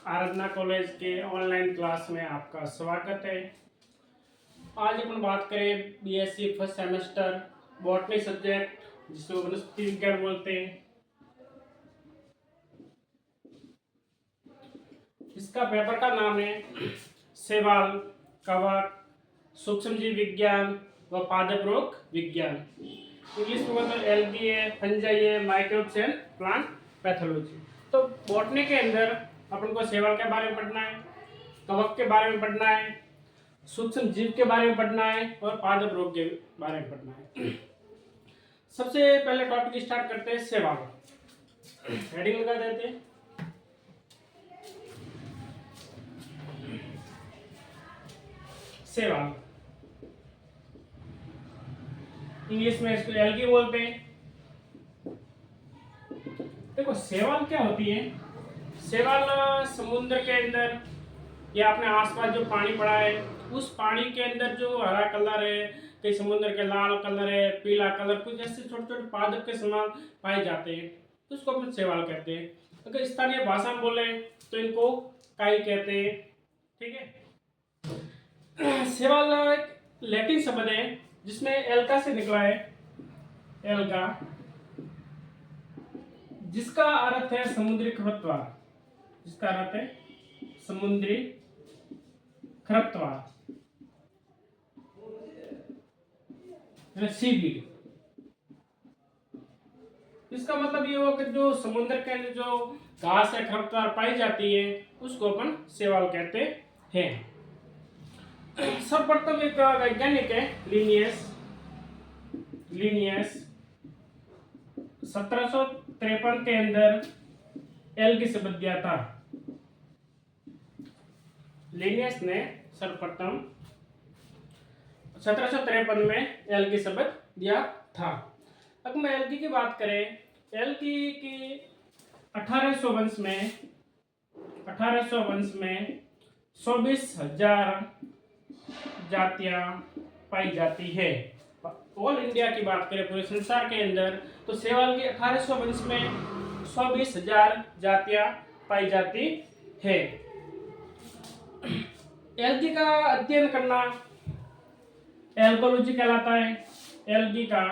आराधना college के online class में आपका स्वागत है। आज अपन बात करें BSc first semester botany subject जिसको वनस्पति विज्ञान बोलते हैं। इसका पेपर का नाम है शैवाल, कवक, सूक्ष्मजीव विज्ञान व पादप रोग विज्ञान। इंग्लिश में मतलब LBA, fungi, microbes and plant pathology. तो बॉटनी के अंदर अपन को शैवाल के बारे में पढ़ना है, कवक के बारे में पढ़ना है, सूक्ष्म जीव के बारे में पढ़ना है और पादप रोग के बारे में पढ़ना है। सबसे पहले टॉपिक स्टार्ट करते हैं शैवाल। हेडिंग लगा देते हैं शैवाल। इंग्लिश में इसको एल्गी बोलते हैं। देखो शैवाल क्या होती है। शैवाल समुद्र के अंदर या अपने आसपास जो पानी पड़ा है उस पानी के अंदर जो हरा कलर है, कई समुद्र के लाल कलर है, पीला कलर, कुछ ऐसे छोटे छोटे पादप के समान पाए जाते हैं, तो उसको अपन शैवाल कहते हैं। अगर स्थानीय भाषा में बोले तो इनको काई कहते हैं। ठीक है। शैवाल एक लैटिन शब्द है जिसमें एल्का से निकला है, एल्गा, जिसका अर्थ है समुद्री खरपतवार। जिसका अर्थ है समुद्री खरपतवार, सीवीड। इसका मतलब ये हुआ कि जो समुद्र के अंदर जो घास या खरपतवार पाई जाती है उसको अपन शैवाल कहते हैं। सर्वप्रथम एक वैज्ञानिक है लिनियस 1753 के अंदर एल्गी शब्द दिया था। लिनियस ने सर्वप्रथम 1753 में एल्गी शब्द दिया था। अब मैं एल्गी की बात करें, एल्गी की 1800 वंश में 24,000 जातियां पाई जाती है। ऑल इंडिया की बात करें पूरे संसार के अंदर तो शैवाल की 1800 वंश में 24,000 जातियां पाई जाती है। एल्गी का अध्ययन करना एल्गोलॉजी कहलाता है। एल्गी का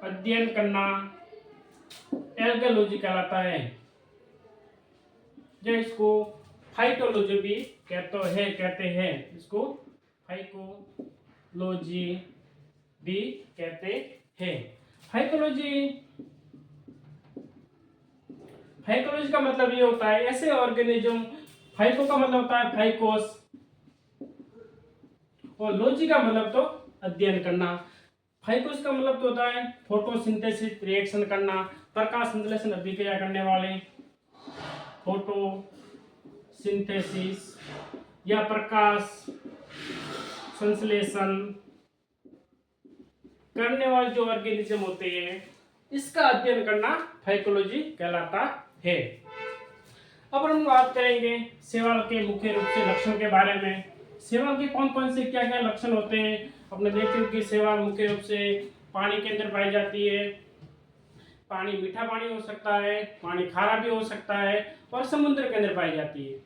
अध्ययन करना एल्गोलॉजी कहलाता है, जो इसको फाइटोलॉजी भी कहते हैं। इसको फाइकोलॉजी भी कहते हैं। फाइकोलॉजी का मतलब ये होता है ऐसे ऑर्गेनिज्म, फाइको का मतलब होता है फाइकोस और लॉजी का मतलब तो अध्ययन करना। फाइकोस का मतलब तो होता है फोटोसिंथेसिस रिएक्शन करना, प्रकाश संश्लेषण अभिक्रिया करने वाले, फोटोसिंथेसिस या प्रकाश संश्लेषण करने वाले जो ऑर्गेनिज्म होते हैं इसका अध्ययन करना फाइकोलॉजी कहलाता है। अब हम बात करेंगे शैवाल के मुख्य रूप से लक्षण के बारे में। शैवाल के कौन कौन से क्या क्या लक्षण होते हैं। अपने देखते हैं कि शैवाल मुख्य रूप से पानी के अंदर पाई जाती है। पानी मीठा पानी हो सकता है, पानी खारा भी हो सकता है और समुद्र के अंदर पाई जाती है।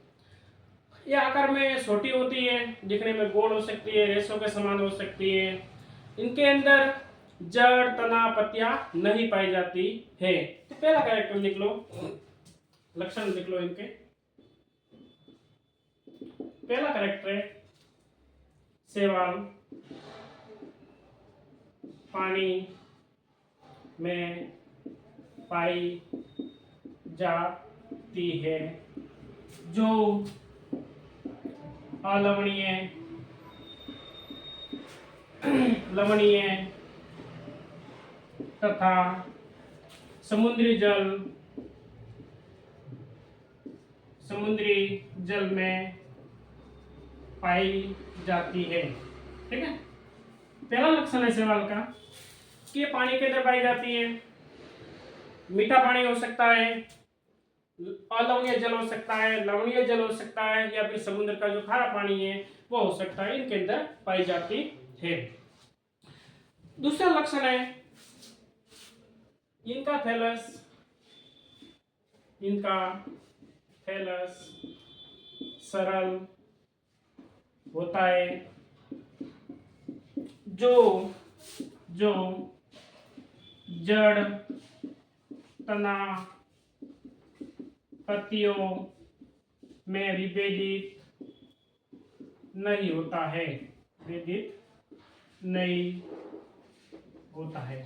यह आकार में छोटी होती है, दिखने में गोल हो सकती है, रेशों के समान हो सकती है। इनके अंदर जड़, तना, पत्तियां नहीं पाई जाती है। तो पहला कैरेक्टर लिख लो, लक्षण लिख लो इनके। पहला कैरेक्टर है शैवाल पानी में पाई जाती है, जो अलवणीय, लवणीय तथा समुद्री जल में पाई जाती है। ठीक है। पहला लक्षण है शैवाल का कि ये पानी के अंदर पाई जाती है। मीठा पानी हो सकता है, अलवणीय जल हो सकता है, लवणीय जल हो सकता है या फिर समुद्र का जो खारा पानी है वो हो सकता है, इनके अंदर पाई जाती है। दूसरा लक्षण है इनका थैलस इनका थैलस सरल होता है, जो जो जड़ तना पत्तियों में विभेदित नहीं होता है, विभेदित नहीं होता है।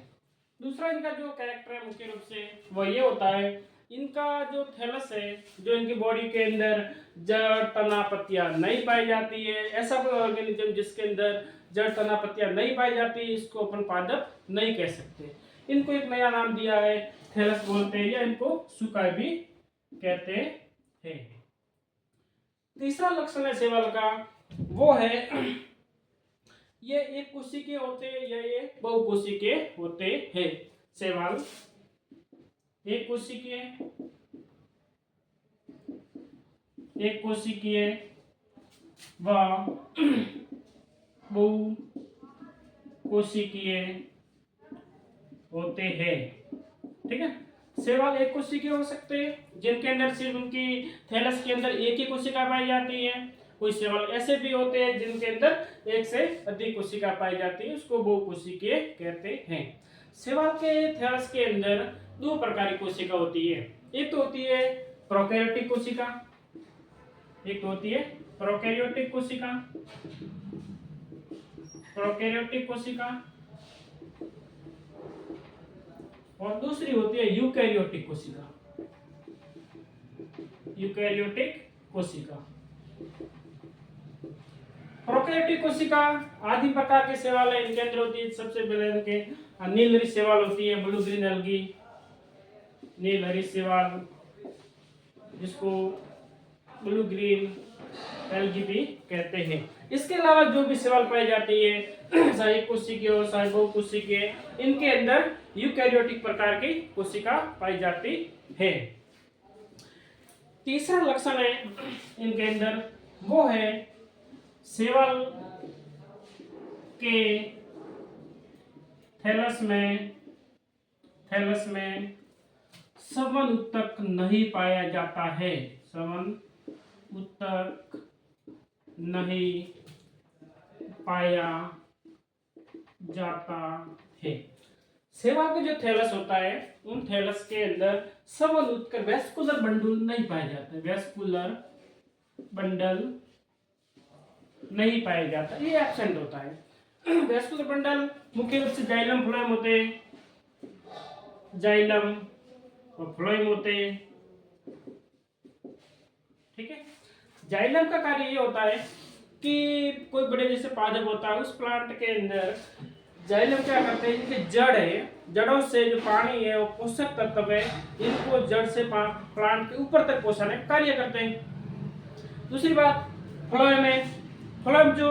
दूसरा इनका जो कैरेक्टर है मुख्य रूप से वह ये होता है, इनका जो थैलस है, जो इनकी बॉडी के अंदर जड़ तना पत्तियां नहीं पाई जाती है, ऐसा कोई ऑर्गेनिज्म जिसके अंदर जड़ तना पत्तियां नहीं पाई जाती, इसको अपन पादप नहीं कह सकते। इनको एक नया नाम दिया है, थैलस बोलते हैं, या इनको सुकाय भी कहते हैं। तीसरा लक्षण है शैवाल का, वो है ये एक कोशिकीय होते हैं या ये बहुकोशिकीय होते हैं। शैवाल एक कोशिकीय, एक कोशिकीय व बहुकोशिकीय होते हैं। ठीक है, शैवाल एक कोशिकीय हो सकते हैं जिनके अंदर सिर्फ उनकी थैलस के अंदर एक ही कोशिका पाई जाती है। कोई शैवाल ऐसे भी होते हैं जिनके अंदर एक से अधिक कोशिका पाई जाती है, उसको बहुकोशिकीय कहते हैं। शैवाल के थैलस के अंदर दो प्रकार की कोशिका होती है, एक तो होती है प्रोकैरियोटिक कोशिका, एक होती है प्रोकैरियोटिक कोशिका, प्रोकैरियोटिक कोशिका, और दूसरी होती है यूकैरियोटिक कोशिका, यूकैरियोटिक कोशिका। प्रोकैरियोटिक कोशिका आदि प्रकार के शैवाल है, इनके अंदर होती है सबसे पहले इनके नीलहरी शैवाल होती है, ब्लू ग्रीन एल्गी, नीलहरी शैवाल, जिसको ब्लू ग्रीन एल्गी भी कहते हैं। इसके अलावा जो भी शैवाल पाई जाती है, चाहे एक कोशिकीय हो चाहे बहुकोशिकीय, इनके अंदर यूकैरियोटिक प्रकार की कोशिका पाई जाती है। तीसरा लक्षण है इनके अंदर, वो है शैवाल के थैलस में सवन उत्तक नहीं पाया जाता है, सवन उत्तक नहीं पाया जाता है। शैवाल का जो थैलस होता है, उन थैलस के अंदर सवन उत्तक वेस्कुलर बंडल नहीं पाया जाता है, वेस्कुलर बंडल नहीं पाया जाता, ये एब्सेंट होता है। वेस्कुलर बंडल मुख्य रूप से जाइलम फ्लोएम होते हैं, जाइलम और फ्लोएम होते हैं। ठीक है, जाइलम का कार्य ये होता है कि कोई बड़े जैसे पादप होता है, उस प्लांट के अंदर जाइलम क्या करते हैं, इनके जड़ है, जड़ों से जो पानी है वो पोषक तत्व है, इनको जड़ से प्लांट के ऊपर तक पहुंचाने का कार्य करते हैं। दूसरी बात फ्लोएम है, फ्लोएम जो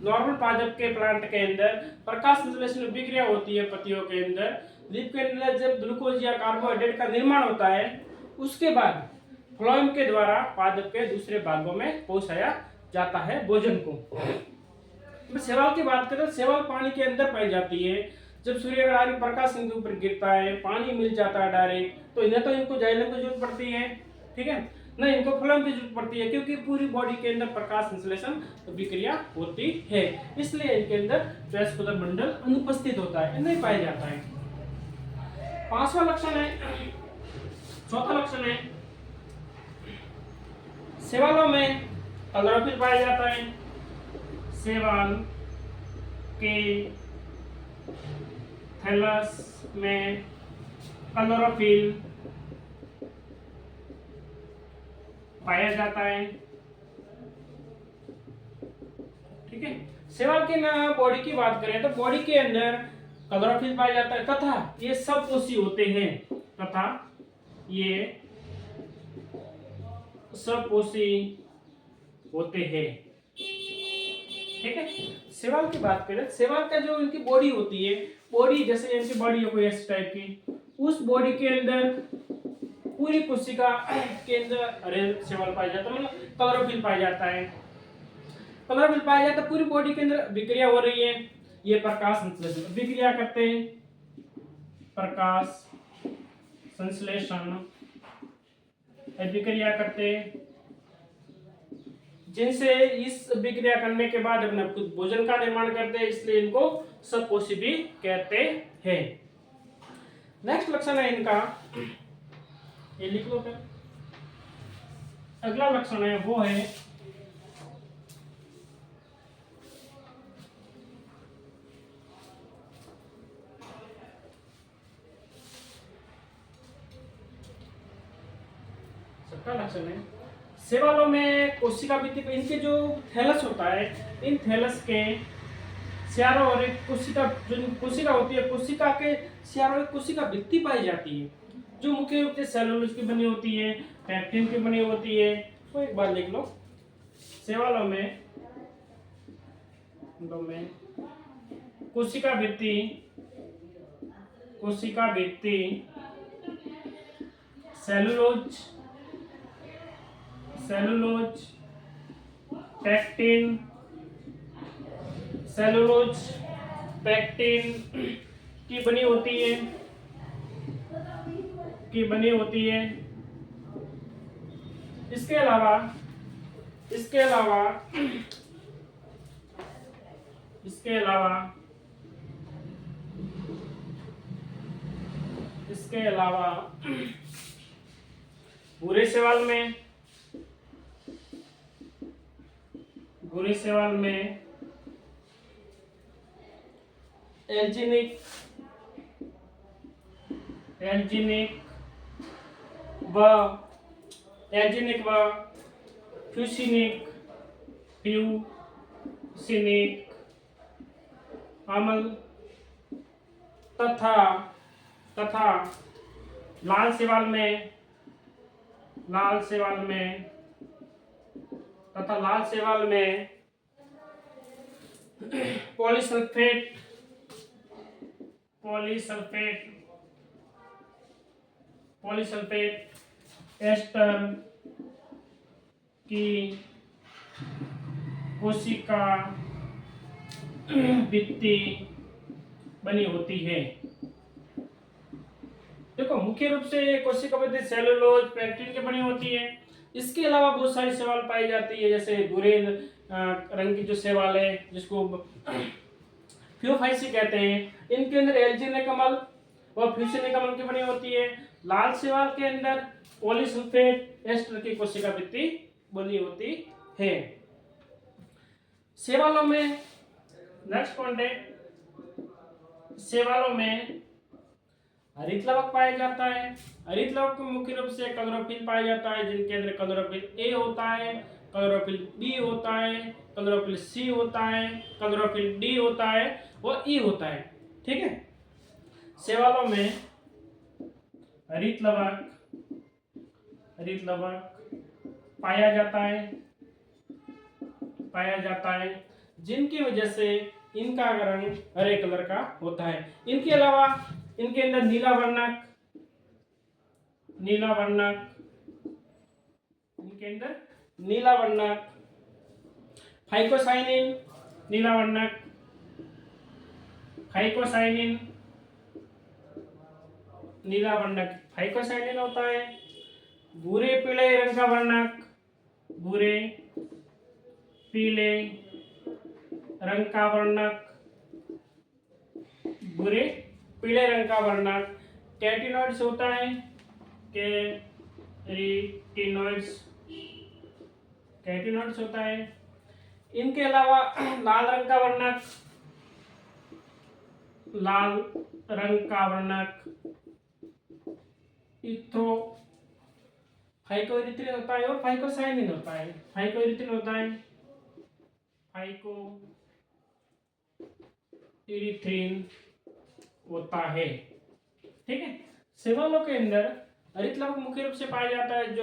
नॉर्मल पादप के प्लांट के अंदर प्रकाश संश्लेषण अभिक्रिया होती है, पत्तियों के अंदर लीफ के अंदर जब ग्लूकोज या कार्बोहाइड्रेट का निर्माण होता है, उसके बाद फ्लोएम के द्वारा पादप के दूसरे भागों में पहुंचाया जाता है भोजन को। शैवाल की बात करें, शैवाल पानी के अंदर पाई जाती है। जब सूर्यग्रहण प्रकाश इनके ऊपर गिरता है, पानी मिल जाता है डायरेक्ट, तो इन्हें तो इनको जाइलम की जरूरत पड़ती है, ठीक है, नहीं इनको फ्लोएम की जरूरत पड़ती है, क्योंकि पूरी बॉडी के अंदर प्रकाश संश्लेषण अभिक्रिया होती है, इसलिए इनके अंदर वेस्कुलर बंडल अनुपस्थित होता है, नहीं पाया जाता है। पांचवा लक्षण है, चौथा लक्षण है, शैवालों में क्लोरोफिल पाया जाता है। शैवाल के थैलस में क्लोरोफिल पाया जाता है। ठीक है, शैवाल के बॉडी की बात करें तो बॉडी के अंदर क्लोरोफिल पाया जाता है, तथा ये सबकोशी होते हैं, तथा ये सबकोशी होते हैं। ठीक है, शैवाल की बात करें, शैवाल का जो इनकी बॉडी होती है, बॉडी जैसे इनकी बॉडी है कोई इस टाइप की, उस बॉडी के अंदर पूरी कोशिका के अंदर अरे शैवाल पाया जाता है, मतलब क्लोरोफिल पाया जाता है। क्लोरोफिल पाया जाता है, पूरी बॉडी के अंदर विक्रिया हो रही है, ये प्रकाश संश्लेषण विक्रिया करते हैं, प्रकाश संश्लेषण अभिक्रिया करते हैं, जिनसे इस अभिक्रिया करने के बाद अपना कुछ भोजन का निर्माण करते हैं, इसलिए इनको सपोषी भी कहते हैं। नेक्स्ट लक्षण है इनका, ये लिख लो फिर। अगला लक्षण है वो है सबका लक्षण है शैवालों में कोशिका भित्ति पे इनके जो थैलस होता है, इन थैलस के चारों ओर एक कोशिका, जो कोशिका होती है, कोशिका के चारों ओर कोशिका भित्ति पाई जाती है, जो मुख्य रूप से सेलुलोज की बनी होती है, पैक्टिन की बनी होती है। तो एक बार लिख लो, शैवालों में कोशिका भित्ति सेलुलोज पैक्टिन की बनी होती है। इसके अलावा भूरे शैवाल में एल्जिनिक व फ्यूसिनिक अम्ल तथा लाल शैवाल में पॉलीसल्फेट एस्टर की कोशिका भित्ति बनी होती है। देखो, मुख्य रूप से कोशिका भित्ति सेलुलोज पैक्टिन की बनी होती है। इसके अलावा बहुत सारी शैवाल पाई जाती है, जैसे भूरे रंग की जो शैवाल है, जिसको फ्यूफाइसी कहते हैं, इनके अंदर एल्जिनिक अम्ल व फ्यूसिनिक अम्ल की बनी होती है। लाल शैवाल के अंदर पॉलीसल्फेट एस्टर की कोशिका भित्ति बनी होती है। शैवालों में नेक्स्ट पॉइंट है, शैवालों में हरित लवक पाया जाता है। हरित लवक में मुख्य रूप से क्लोरोफिल पाया जाता है, जिनके अंदर क्लोरोफिल ए होता है, क्लोरोफिल बी होता है, क्लोरोफिल सी होता है, क्लोरोफिल डी होता है और ई होता है। ठीक है, शैवालों में हरित लवक पाया जाता है, जिनकी वजह से इनका रंग हरे कलर का होता है। इनके अलावा इनके अंदर नीला वर्णक फाइकोसाइनिन नीला वर्णक फाइकोसाइनिन होता है। भूरे पीले रंग का वर्णक कैटिनॉइड्स होता है। कैटिनॉइड्स होता है। इनके अलावा लाल रंग का वर्णक फाइकोइरिथ्रिन होता है और फाइकोसाइनिन होता है। फाइकोइरिथ्रिन होता है। ठीक है, शैवालों के अंदर हरित लवक मुख्य रूप से पाया जाता है।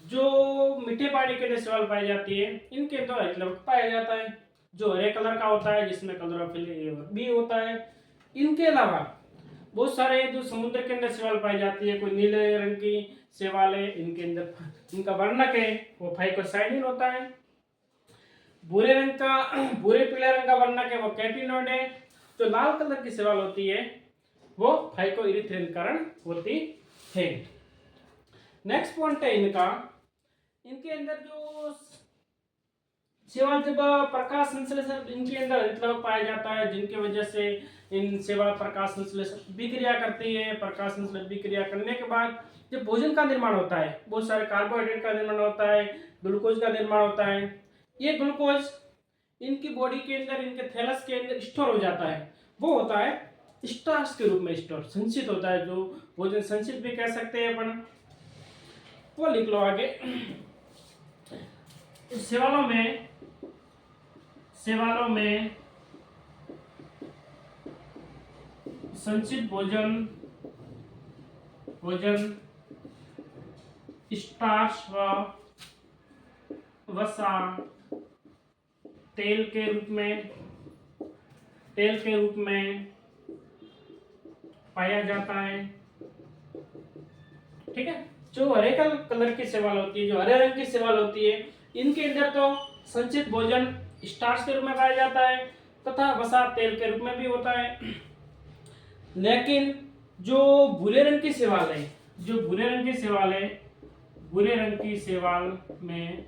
जो मीठे पानी के अंदर शैवाल पाई जाती है, इनके अंदर हरित लवक पाया जाता है, जो हरे कलर का होता है, जिसमें क्लोरोफिल ए और बी होता है। इनके अलावा बहुत सारे जो समुद्र के अंदर शैवाल पाई जाती है, कोई नीले रंग की शैवाल है, इनके अंदर इनका वर्णक है वो फाइकोसाइनिन होता है। भूरे पीले रंग का वर्णक है वो कैटिनॉइड है। जो लाल कलर की शैवाल होती है वो फाइकोइरिथ्रिन कारण होती है। नेक्स्ट पॉइंट है इनका, इनके अंदर जो शैवाल जब प्रकाश संश्लेषण इनके अंदर हरितलवक पाया जाता है, जिनकी वजह से इन शैवाल प्रकाश संश्लेषण विक्रिया करती है। प्रकाश संश्लेषण विक्रिया करने के बाद जब भोजन का निर्माण होता है, बहुत सारे कार्बोहाइड्रेट का निर्माण होता है, ग्लूकोज का निर्माण होता है। ये ग्लूकोज इनकी बॉडी के अंदर, इनके थैलस के अंदर स्टोर हो जाता है। वो होता है स्टार्च के रूप में स्टोर, संचित होता है, जो भोजन संचित भी कह सकते हैं अपन। वो लिख लो आगे। शैवालों में संचित भोजन स्टार्च व वसा तेल के रूप में पाया जाता है। ठीक है, जो हरे कलर की शैवाल होती है, जो हरे रंग की शैवाल होती है, इनके अंदर तो संचित भोजन स्टार्च के रूप में पाया जाता है तथा वसा तेल के रूप में भी होता है। लेकिन जो भूरे रंग की शैवाल है, भूरे रंग की शैवाल में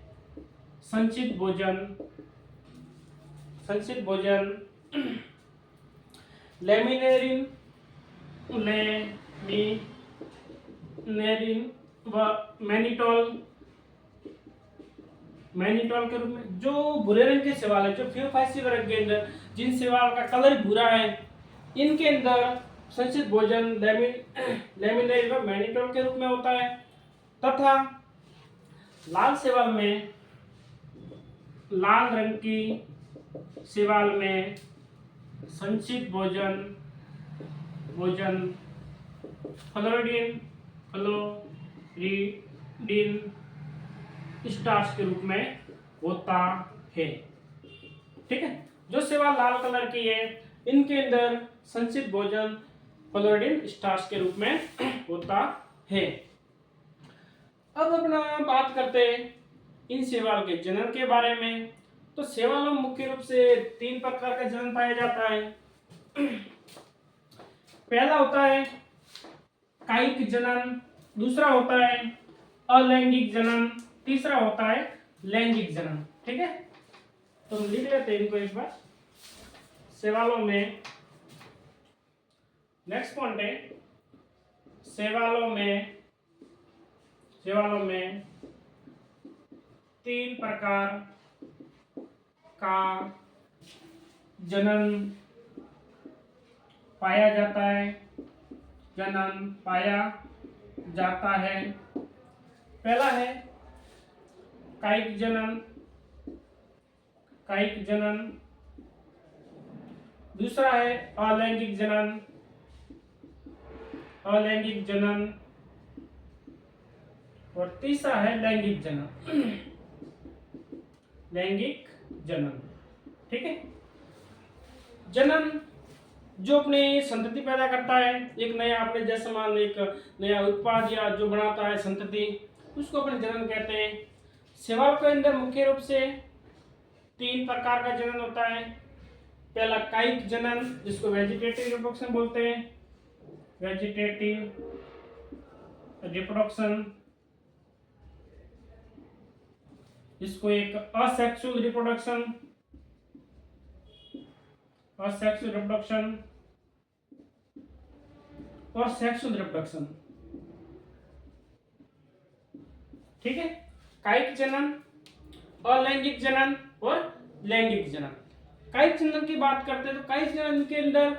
संचित भोजन लेमिनेरिन व मैनिटोल के रूप में, जो भूरे रंग के शैवाल है, जो फियोफाइसी वर्ग के अंदर जिन शैवाल का कलर भूरा है, इनके अंदर संचित भोजन लेमिनेरिन व मैनिटोल के रूप में होता है। तथा लाल रंग की शैवाल में संचित भोजन फ्लोरीडीन स्टार्च के रूप में होता है। ठीक है, जो शैवाल लाल कलर की है, इनके अंदर संचित भोजन फ्लोरीडीन स्टार्च के रूप में होता है। अब अपना बात करते हैं इन शैवाल के जनन के बारे में। तो शैवालों में मुख्य रूप से 3 प्रकार का जनन पाया जाता है। पहला होता है कायिक जनन, दूसरा होता है अलैंगिक जनन, तीसरा होता है लैंगिक जनन। ठीक है, तो हम लिख लेते हैं इनको एक बार। शैवालों में नेक्स्ट पॉइंट है, शैवालों में 3 प्रकार का जनन पाया जाता है। पहला है कायिक जनन, दूसरा है अलैंगिक जनन और तीसरा है लैंगिक जनन। ठीक है, जनन जो अपनी संतति पैदा करता है, एक नया अपने जैसे मान एक नया उत्पाद या जो बनाता है संतति, उसको अपने जनन कहते हैं। शैवाल के अंदर मुख्य रूप से 3 प्रकार का जनन होता है। पहला कायिक जनन, जिसको वेजिटेटिव रिप्रोडक्शन बोलते हैं, इसको एक असेक्सुअल रिप्रोडक्शन और सेक्सुअल रिप्रोडक्शन। ठीक है, कायिक जनन, अलैंगिक जनन और लैंगिक जनन। कायिक जनन की बात करते हैं तो कायिक जनन के अंदर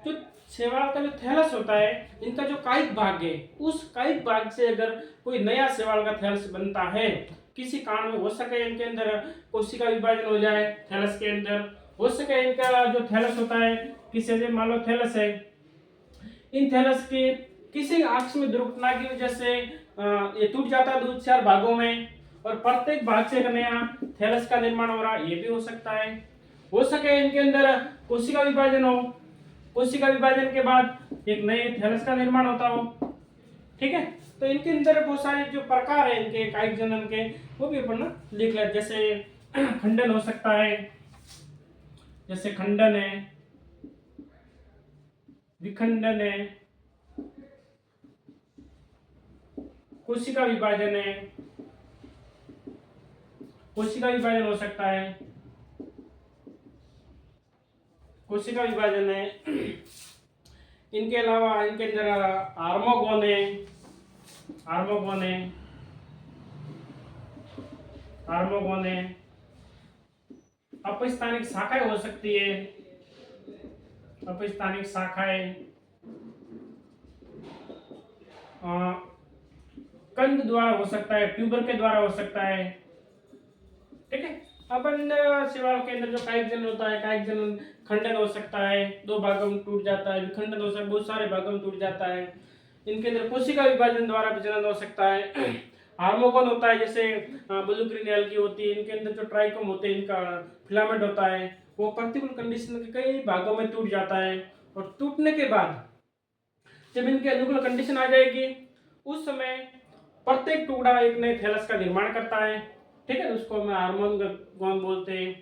जो शैवाल का जो थैलस होता है, इनका जो कायिक भाग है, उस कायिक भाग से अगर कोई नया शैवाल का थैलस बनता है, किसी कारण हो सके इनके अंदर कोशिका विभाजन हो जाए, थैलस के अंदर हो सके इनका जो थैलस होता है, किसी से मान लो थैलस है, इन थैलस के किसी आकस्मिक दुर्घटना की वजह से ये टूट जाता है 2-4 भागों में, और प्रत्येक भाग से एक नया थैलस का निर्माण हो रहा है, ये भी हो सकता है। हो सके इनके अंदर कोशिका विभाजन हो, कोशिका विभाजन के बाद एक नए थैलस का निर्माण होता हो। ठीक है, तो इनके अंदर बहुत सारे जो प्रकार है इनके कायिक जनन के, वो भी अपन लिख ले। जैसे खंडन हो सकता है, जैसे खंडन है, विखंडन है, कोशिका विभाजन है, कोशिका विभाजन हो सकता है, कोशिका विभाजन है। इनके अलावा इनके अंदर हार्मोगोन है, हार्मोगोन है, हार्मोगोन है। अपस्थानिक शाखाएं हो सकती है, अपस्थानिक शाखाएं। कंद द्वारा हो सकता है, ट्यूबर के द्वारा हो सकता है। ठीक है। अपन सेवाओं के अंदर जो कायिक जनन होता है, कायिक जनन खंडन हो सकता है, दो भागों में टूट जाता है, विखंडन हो सकता है, बहुत सारे भागों में टूट जाता है। इनके अंदर कोशिका विभाजन द्वारा भी जनन हो सकता है। हार्मोगोन होता है, जैसे ब्लूग्रीन एल्गी होती है, इनके अंदर जो ट्राइकोम होते हैं, इनका फिलामेंट होता है, वो प्रतिकूल कंडीशन के कई भागों में टूट जाता है। और टूटने के बाद जब इनके अनुकूल कंडीशन आ जाएगी, उस समय प्रत्येक टुकड़ा एक नए थैलस का निर्माण करता है। ठीक है, उसको हम हार्मोगोन बोलते हैं।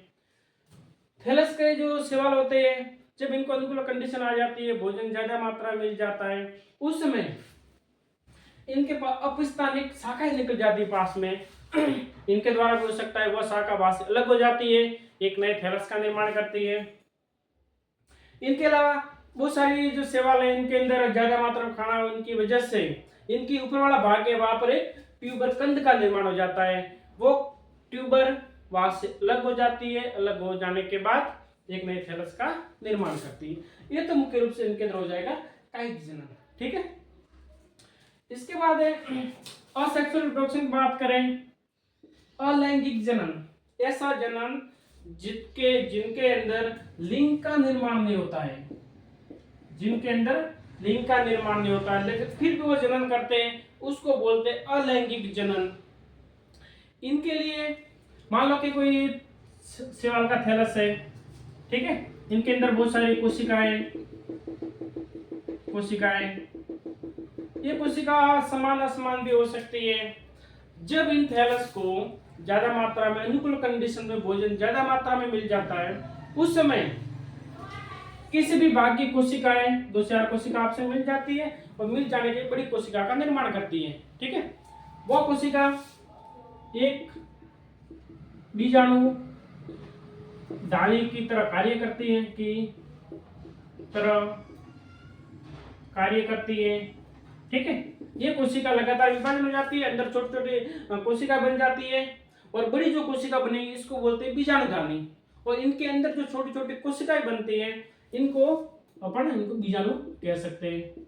थैलस के जो शैवाल होते हैं, जब इनको अनुकूल कंडीशन आ जाती है, भोजन ज्यादा मात्रा मिल जाता है, उस समय इनके पास अपस्थानिक शाखाएं निकल जाती है पास में। इनके द्वारा भी हो सकता है, वह शाखा वहां से अलग हो जाती है, एक नए थैलस का निर्माण करती है। इनके अलावा बहुत सारी जो शैवाल है, इनके अंदर ज्यादा मात्रा में खाना होने की वजह से इनकी ऊपर वाला भाग है, वहां पर एक ट्यूबर कंद का निर्माण हो जाता है। वो ट्यूबर वहां से अलग हो जाती है, अलग हो जाने के बाद एक नए थैलस का निर्माण करती है। ये तो मुख्य रूप से इनके अंदर हो जाएगा कायिक जनन। ठीक है। इसके बाद है असेक्सुअल रिप्रोडक्शन की बात करें, अलैंगिक जनन, ऐसा जनन जिनके अंदर लिंग का निर्माण नहीं होता है, जिनके अंदर लिंग का निर्माण नहीं होता है, लेकिन फिर भी वो जनन करते हैं, उसको बोलते हैं अलैंगिक जनन। इनके लिए मान लो कि कोई शैवाल का थैलस है, ठीक है, इनके अंदर बहुत सारी कोशिकाएं, ये कोशिका समान असमान भी हो सकती है। जब इन थैलस को ज्यादा मात्रा में अनुकूल कंडीशन में भोजन ज्यादा मात्रा में मिल जाता है, उस समय किसी भी भाग की कोशिकाएं, दो चार कोशिका आपसे मिल जाती है और मिल जाने के बड़ी कोशिका का निर्माण करती है। ठीक है, वो कोशिका एक बीजाणु दानी की तरह कार्य करती है, ठीक है। ये कोशिका लगातार विभाजन हो जाती है, अंदर छोटे छोटे कोशिका बन जाती है, और बड़ी जो कोशिका बनेगी इसको बोलते हैं बीजाणुधानी। और इनके अंदर जो छोटी छोटी कोशिकाएं बनती हैं, इनको बीजाणु कह सकते हैं।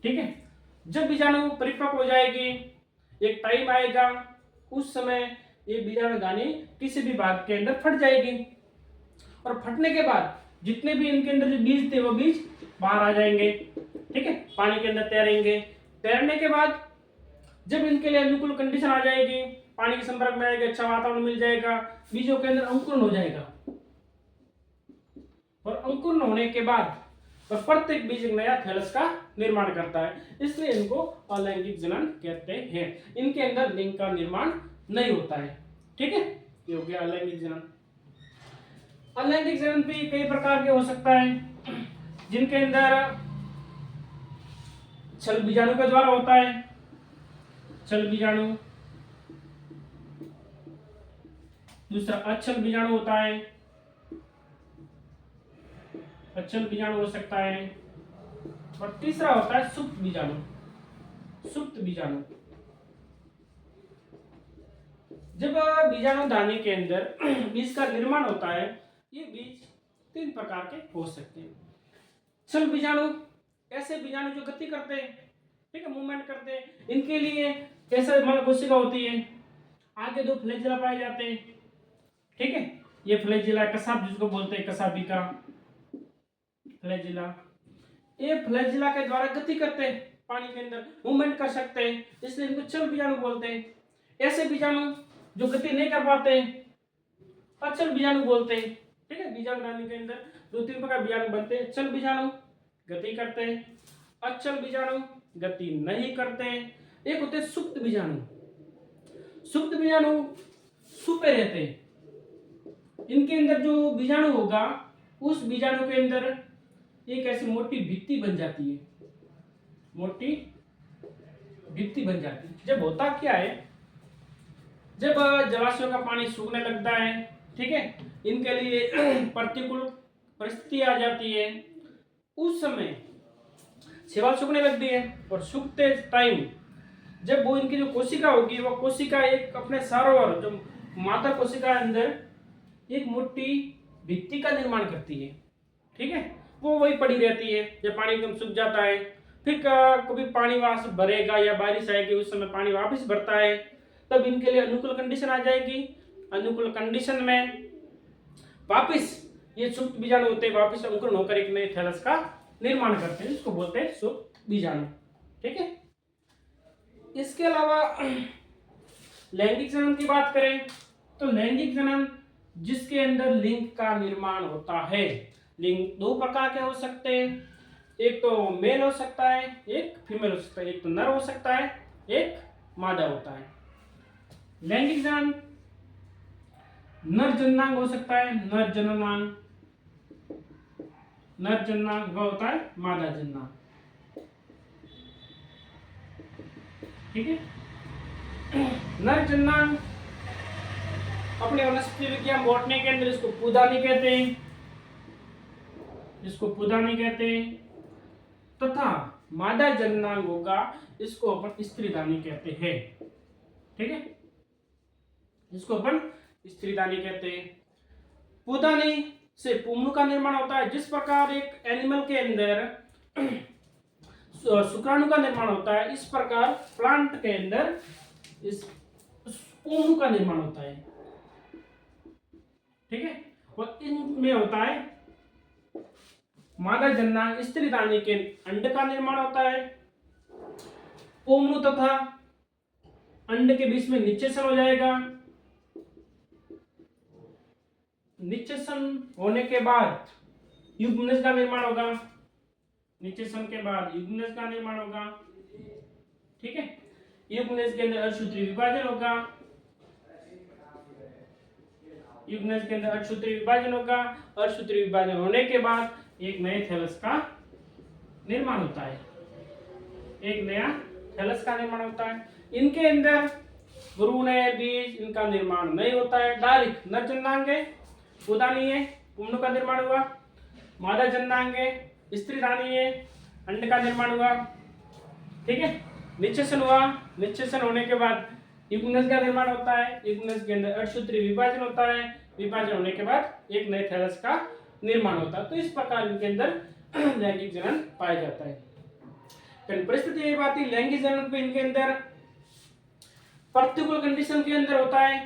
ठीक है, जब बीजाणु परिपक्व हो जाएगी, एक टाइम आएगा, उस समय ये बीजाणुधानी किसी भी भाग के अंदर फट जाएगी, और फटने के बाद जितने भी इनके अंदर जो बीज थे वो बीज बाहर आ जाएंगे। ठीक है, पानी के अंदर तैरेंगे। तैरने के बाद जब इनके लिए अनुकूल कंडीशन आ जाएगी, पानी के संपर्क में आएगा, अच्छा वातावरण मिल जाएगा, बीजों के अंदर अंकुरण हो जाएगा, और अंकुरण होने के बाद प्रत्येक बीज एक नया थैलस का निर्माण करता है, इसलिए इनको अलैंगिक जनन कहते हैं। इनके अंदर लिंग का निर्माण नहीं होता है। ठीक है, ये हो गया अलैंगिक जनन। अलैंगिक जनन भी कई प्रकार के हो सकता है, जिनके अंदर छल बीजाणु के द्वारा होता है, छल बीजाणु। दूसरा अछल बीजाणु होता है, अछल बीजाणु हो सकता है। और तीसरा होता है सुप्त बीजाणु, सुप्त बीजाणु। जब बीजाणु दानी के अंदर बीज का निर्माण होता है, ये बीज तीन प्रकार के हो सकते हैं। छल बीजाणु, ऐसे बीजाणु जो गति करते हैं, ठीक है, मूवमेंट करते हैं। इनके लिए ऐसा मान कोशिका होती है, आगे दो फ्लैजिला पाए जाते हैं। ठीक है, ये फ्लैजिला कसाब जिसको बोलते हैं, कसाबिका फ्लैजिला, ये फ्लैजिला के द्वारा गति करते हैं, पानी के अंदर मूवमेंट कर सकते हैं, इसलिए इनको छल बीजाणु बोलते हैं। ऐसे बीजाणु जो गति नहीं कर पाते अचल बीजाणु बोलते हैं। ठीक है, बीजाणु दानी के अंदर दो तीन प्रकार बीजाणु बनते हैं। चल बीजाणु गति करते हैं, अचल बीजाणु गति नहीं करते हैं। एक होते हैं सुप्त बीजाणु, सुप्त बीजाणु छुपे रहते हैं। इनके अंदर जो बीजाणु होगा, उस बीजाणु के अंदर एक ऐसी मोटी भित्ति बन जाती है, मोटी भित्ति बन जाती है। जब होता क्या है, जब जलाशयों का पानी सूखने लगता है, ठीक है, इनके लिए प्रतिकूल परिस्थिति आ जाती है, उस समय शैवाल सूखने लगती है और सूखते टाइम जब वो इनकी जो कोशिका होगी, वो कोशिका एक अपने सारों ओर जो माता कोशिका अंदर एक मोटी भित्ति का निर्माण करती है, ठीक है, वो वही पड़ी रहती है। जब पानी एकदम सूख जाता है, फिर कभी पानी वहां से भरेगा या बारिश आएगी, उस समय पानी वापस भरता है, तब इनके लिए अनुकूल कंडीशन आ जाएगी। अनुकूल कंडीशन में वापस ये सुप्त बीजाणु होते हैं, वापस अंकुरण होकर एक नए थैलस का निर्माण करते हैं, इसको बोलते हैं सुप्त बीजाणु, ठीक है। इसके अलावा लैंगिक जनन की बात करें तो लैंगिक जनन जिसके अंदर लिंग का निर्माण होता है। लिंग दो प्रकार के हो सकते हैं, एक तो मेल हो सकता है, एक फीमेल हो सकता है, एक तो नर हो सकता है, एक मादा होता है। लैंगिक जनन नर जननांग हो सकता है, नर जननांग, नर जननांग वह होता है मादा जननांग, ठीक है। नर जननांग अपने वनस्पति विज्ञान बॉटनी के अंदर इसको पुदानी कहते हैं, इसको पुदानी कहते हैं, तथा मादा जननांग होगा इसको अपन स्त्रीदानी कहते हैं, ठीक है, इसको अपन स्त्रीदानी कहते हैं। पुदानी से पुंगनू का निर्माण होता है। जिस प्रकार एक एनिमल के अंदर शुक्राणु का निर्माण होता है, इस प्रकार प्लांट के अंदर इस पुंगनू का निर्माण होता है, ठीक है। और इनमें होता है मादा जननांग स्त्रीदानी के अंड का निर्माण होता है। पुंगनू तथा अंड के बीच में निषेचन हो जाएगा। निषेचन होने के बाद युग्मनज का निर्माण होगा। निषेचन के बाद युग्मनज का निर्माण होगा, ठीक है। युग्मनज के अंदर अर्धसूत्री विभाजन होगा। युग्मनज के अंदर अर्धसूत्री विभाजन होगा। अर्धसूत्री विभाजन होने के बाद एक नए थैलस का निर्माण होता है। एक नया थैलस का निर्माण होता है। इनके अंदर भ्रूण है, बीज, इनका निर्माण नहीं होता है। डायरेक्ट नर जननांग है, पुदानी है, पुंगनू का निर्माण हुआ। मादा जननांग है, स्त्रीदानी है, अंड का निर्माण हुआ, ठीक है। निषेचन हुआ। निषेचन होने के बाद युग्मनज का निर्माण होता है। युग्मनज के अंदर अर्धसूत्री विभाजन होता है। विभाजन होने के बाद एक नए थैलस का निर्माण होता है। तो इस प्रकार इनके अंदर लैंगिक जनन पाया जाता है। परिस्थिति ये बात है, लैंगिक जनन पे इनके अंदर प्रतिकूल कंडीशन के अंदर होता है।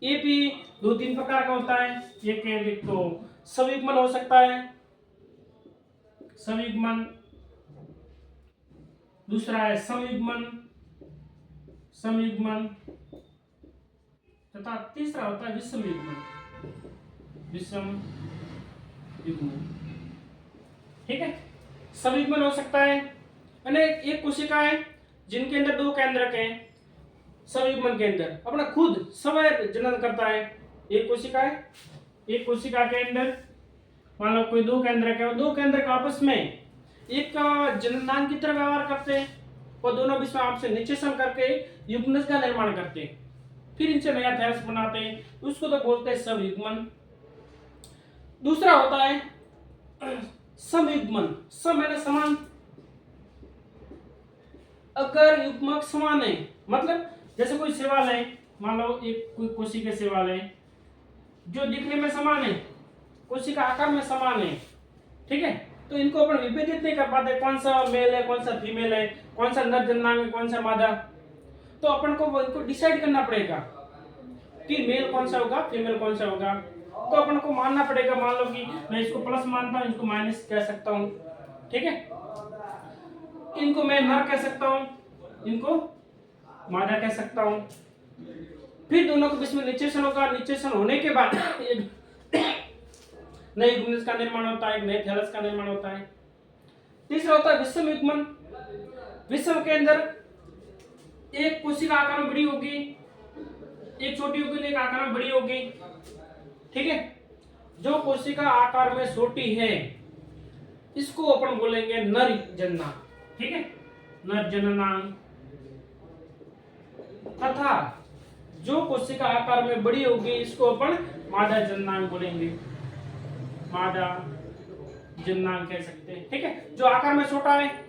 ये भी दो तीन प्रकार का होता है। एक तो सयुग्मन हो सकता है, सयुग्मन। दूसरा है संयुग्मन, संयुग्मन, तथा तीसरा होता है विषम युग्मन, विषम युग्मन, ठीक है। संयुग्मन हो सकता है यानी एक कोशिका है जिनके अंदर दो केंद्रक हैं। संयुग्मन के अंदर अपना खुद स्वयं जनन करता है। एक कोशिका है, एक कोशिका के अंदर मान लो कोई दो केंद्रक है और दो केंद्रक आपस में एक जननांग की तरह व्यवहार करते हैं और दोनों बीच में आपसे निषेचन करके युग्मनज का निर्माण करते हैं, फिर इनसे नया थैलस बनाते हैं, उसको तो बोलते हैं संयुग्मन। दूसरा होता है समयुग्मन। सम है समान। अगर युग्मक समान है, मतलब जैसे कोई शैवाल है, मान लो एक कोई कोशिका शैवाल है जो दिखने में समान है, कोशिका आकार में समान है, ठीक है, तो इनको अपन विभेदित नहीं कर पाते कौन सा मेल है, कौन सा फीमेल है, कौन सा नर जननांग है, कौन सा मादा। तो अपन को इनको डिसाइड करना पड़ेगा कि मेल कौन सा होगा, फीमेल कौन सा होगा। तो अपन को मानना पड़ेगा, मान लो कि मैं इसको प्लस मानता हूँ, इसको माइनस कह सकता हूँ, ठीक है। इनको मैं नर कह सकता हूँ, इनको मादा कह सकता हूँ। फिर दोनों के बीच में निषेचन होगा। निषेचन होने के बाद नए युग्मनज का निर्माण होता है, एक नए थैलस का निर्माण होता है। तीसरा होता है विषम युग्मन। विषम के अंदर एक कोशिका आकार में बड़ी होगी, एक छोटी होगी, एक आकार में बड़ी होगी, ठीक है। जो कोशिका आकार में छोटी है इसको अपन बोलेंगे नर जननांग, ठीक है, नर जननांग। तथा जो कोशिका आकार में बड़ी होगी इसको अपन मादा जननांग बोलेंगे, मादा जननांग कह सकते हैं। ठीक है, जो आकार में छोटा है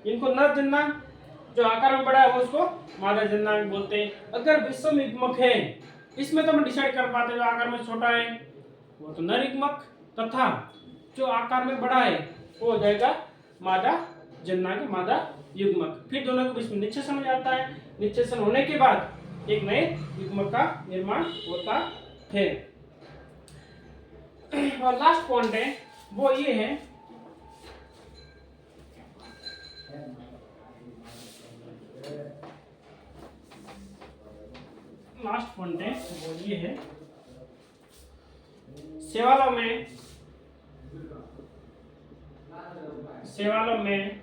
इनको नर जननांग, जो आकार में बड़ा है वो उसको मादा जननांग बोलते हैं। अगर विषम युग्मक है इसमें तो हम डिसाइड कर पाते हैं, जो आकार में छोटा है वो तो नर युग्मक, तथा जो आकार में बड़ा है वो हो जाएगा मादा जननांग, मादा युग्मक। फिर दोनों के बीच में निश्चेषण हो जाता है, निश्चेषण होने के बाद एक नए युग्मक का निर्माण होता है। और लास्ट पॉइंट है वो ये है, लास्ट पॉइंट है वो ये है, शैवालों में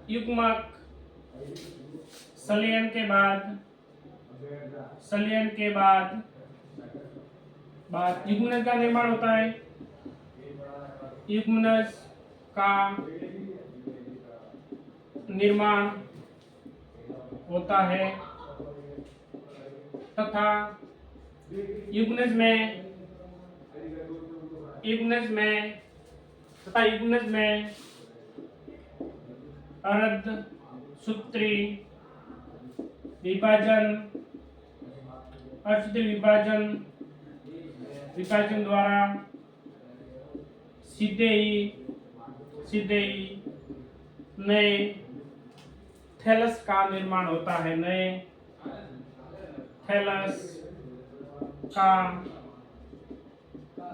युग्मक संलयन के बाद युग्मनज का निर्माण होता है, युग्मनज का निर्माण होता है तथा युग्मनज में अर्धसूत्री विभाजन द्वारा सीधे ही नए थैलस का निर्माण होता है, नए थैलस का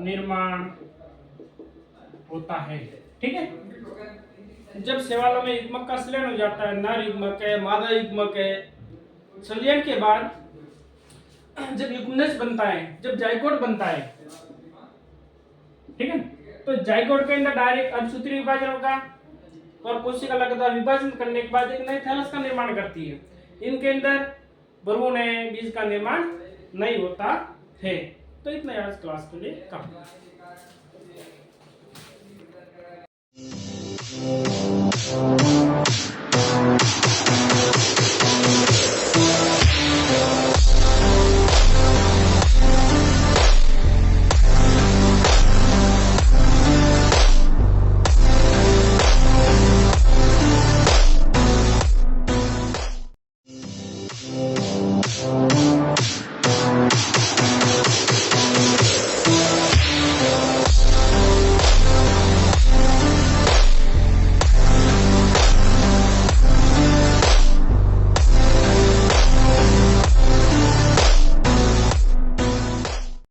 निर्माण होता है। ठीक है, जब शैवालों में युग्मक का संलयन हो जाता है, नर युग्मक है, मादा युग्मक है, संलयन के बाद जब युग्मनज बनता है, जब जाइगोट बनता है, ठीक है, तो जाइगोट के अंदर डायरेक्ट अर्धसूत्री विभाजन होगा और कोशिका लगातार विभाजन करने के बाद एक नए थैलस का निर्माण करती है। इनके अंदर भ्रूण है, बीज का निर्माण नहीं होता है। तो इतना आज क्लास के लिए काफी।